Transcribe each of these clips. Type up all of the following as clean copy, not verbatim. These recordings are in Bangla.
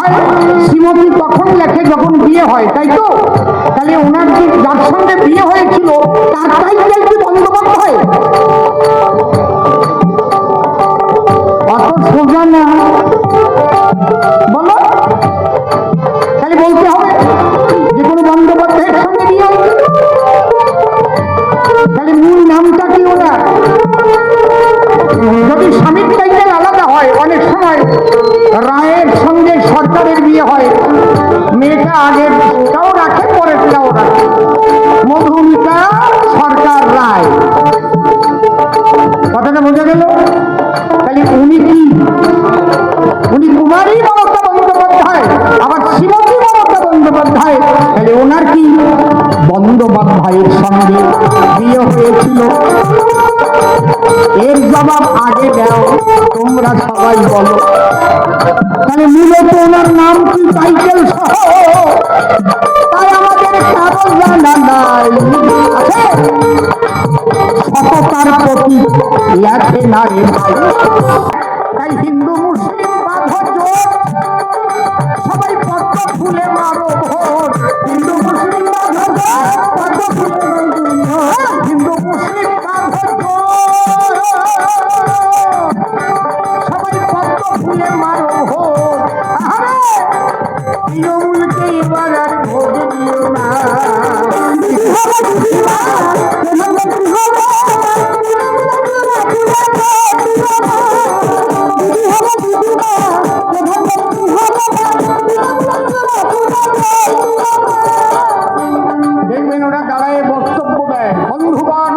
হয় শ্রীমতী তখন লেখে যখন বিয়ে হয়, তাই তো? তাহলে ওনার যে যার সঙ্গে বিয়ে হয়েছিল তার টাইটেল কি বন্দ্যোপাধ্যায়? অত সোজা না, বলো। তাহলে বলতে হবে যে কোনো বন্দ্যোপাধ্যায়ের সঙ্গে বিয়ে হয়েছিল। তাহলে মূল নামটা কি ওনার? যদি স্বামীর টাইটেল আলাদা হয়, অনেক সময় রায়ের সঙ্গে সরকারের বিয়ে হয়, মেয়েটা আগেরটাও রাখে পরেরটাও রাখে, মধুমিতা সরকার রায়। কথাটা বোঝা গেল? তাহলে উনি কি? উনি কুমারী মমতা বন্দ্যোপাধ্যায়, আবার শ্রীমতী মমতা বন্দ্যোপাধ্যায়। তাহলে ওনার কি বন্দ্যোপাধ্যায়ের সঙ্গে বিয়ে হয়েছিল? এর জবাব আগে দাও, তোমরা সবাই বলো। তাহলে মূলত ওনার নাম কি টাইটেল সহ? তাই আমাদের কারো জানা নাই। আছে সততার প্রতি লেখে না রে ভাই। তাই হিন্দু মুসলিম বাঁধো জোট, সবাই পদ্ম ফুলে মারো ভোট। হিন্দু মুসলিম বাঁধো জোট, পদ্ম ফুলে হিন্দু মুসলিম বাঁধো জোট, সবাই পদ্ম ফুলে মারো ভোট। তৃণমূলকে এবার আর ভোট দিও না। দেখবেন ওরা দাঁড়ায় বক্তব্য দেয়, বন্ধুগণ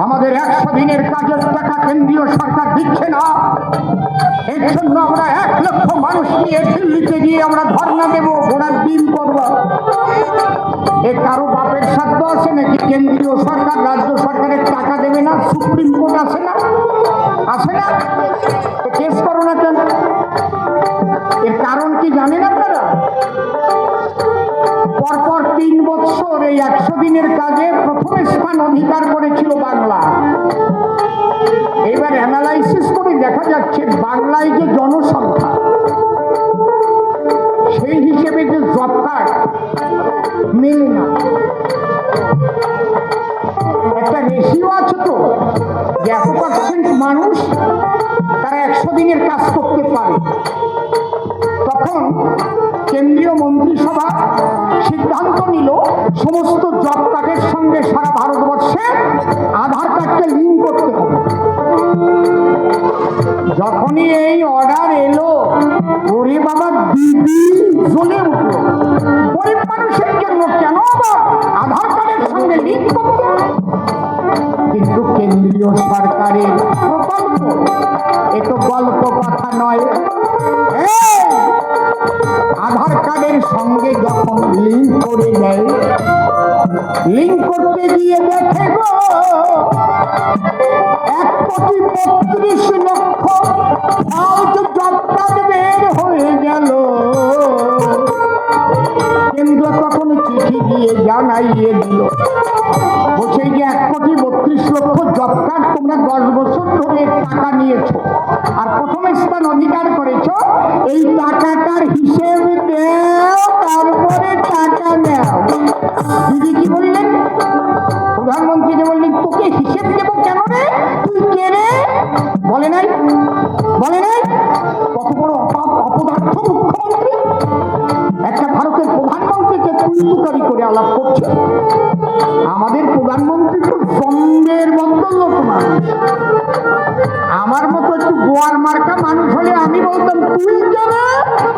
আমাদের 100 দিনের কাজের টাকা কেন্দ্রীয় সরকার দিচ্ছে না, এর জন্য আমরা 1 লক্ষ মানুষ নিয়ে দিল্লিতে গিয়ে আমরা ধর্ণা দেবো, ঘোড়ার ডিম করবো। এ কারো বাপের সাধ্য আছে নাকি কেন্দ্রীয় সরকার রাজ্য সরকারের টাকা দেবে না? সুপ্রিম কোর্ট আছে না? আছে না? কেস করো না কেন? এর কারণ কি জানেন আপনারা? পরপর 3 বছর এই 100 দিনের কাজে প্রথম স্থান অধিকার করেছিল বাংলা। এবার অ্যানালাইসিস করে দেখা যাচ্ছে বাংলায় যে জনসংখ্যা, সেই হিসেবে যে জব কার্ড মেলে না। একটা রেশিও আছে তো, যে 1% মানুষ তারা 100 দিনের কাজ করতে পারে। তখন কেন্দ্রীয় মন্ত্রিসভা সিদ্ধান্ত নিল সমস্ত জব কার্ডের সঙ্গে সারা ভারতবর্ষে আধার কার্ডকে লিঙ্ক করতে হবে। যখনই এই অর্ডার এলো, ওরে বাবা দিদি জ্বলে উঠল। গরিব মানুষের জন্য কেন আধার কার্ডের সঙ্গে লিঙ্ক করতে? কিন্তু কেন্দ্রীয় সরকারের প্রকল্প, এ তো গল্প কথা নয়। আধার কার্ডের সঙ্গে যখন লিঙ্ক করে দেয়, লিঙ্ক করতে গিয়ে দেখে গো 1,32,00,000 ফালতু জব কার্ড বের হয়ে গেল। কেন্দ্র তখন চিঠি দিয়ে জানাইয়ে দিল, বলছে যে 1,32,00,000 জব কার্ড তোমরা 10 বছর ধরে টাকা নিয়েছো আর প্রথম স্থান অধিকার করেছো, এই টাকাটার হিসেব দেও, তারপরে টাকা নেও। দিদি কি বললেন? প্রধানমন্ত্রীকে বললেন, তোকে হিসেব দেবো কেন রে? তুই কে রে? বলে নাই, বলে নাই? কত বড় অপদার্থ মুখ্যমন্ত্রী! একটা ভারতের প্রধানমন্ত্রীকে তুলতুকারি করে আলাপ করছে। আমাদের প্রধানমন্ত্রী তো সন্ধ্যের বদল মানুষ। আমার মতো একটু গোয়ার মার্কা মানুষ হলে আমি বলতাম, তুই কেন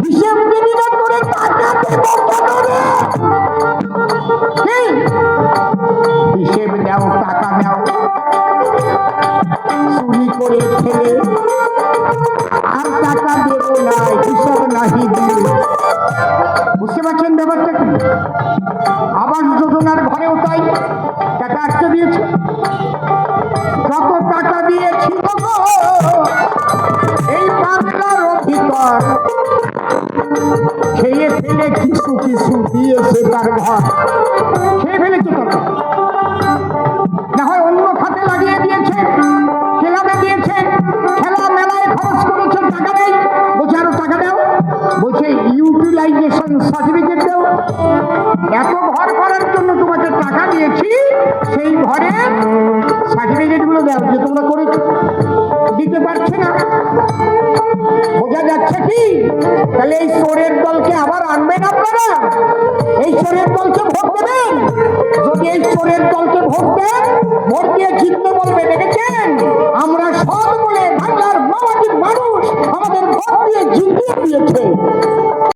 হিসেব দিবি না, করে টাকা দেবো কেন রে? হিসেব দাও, টাকা দাও। চুরি করে খেলে আর টাকা দেবো না, হিসাব নাহি দিয়ে। বুঝতে পারছেন ব্যাপারটা কি? আবাস যোজনার ঘরেও তাই টাকা আটকে দিয়েছে। যত টাকা দিয়েছিল এই বাংলার ভিতর, খেয়ে ফেলে কিছু কিছু দিয়েছে তার ঘর, খেয়ে ফেলেছে টাকা। না হয় অন্য খাতে লাগিয়ে দিয়েছে, ক্লাবে দিয়েছে, খেলা মেলায় খরচ করেছে, টাকা নেই। বলছে আরো টাকা দাও। বলছে ইলেকশন সার্টিফিকেট দাও। এত ঘর করার জন্য তোমাকে টাকা দিয়েছি, সেই ঘরে সার্টিফিকেট গুলো দাও যে তোমরা করেছো। দিতে পারছে না, বোঝা যাচ্ছে কি? তাহলে এই চোরের দলকে আবার আনবেন আপনারা, এই চোরের দলকে ভোট দেবেন। যদি এই চোরের দলকে ভোট দেন, ভোট দিয়ে জিততে বলবে, দেখেছেন আমরা সৎ বলে বাংলার মামাটির মানুষ আমাদের ভোট দিয়ে জিতিয়ে দিয়েছে।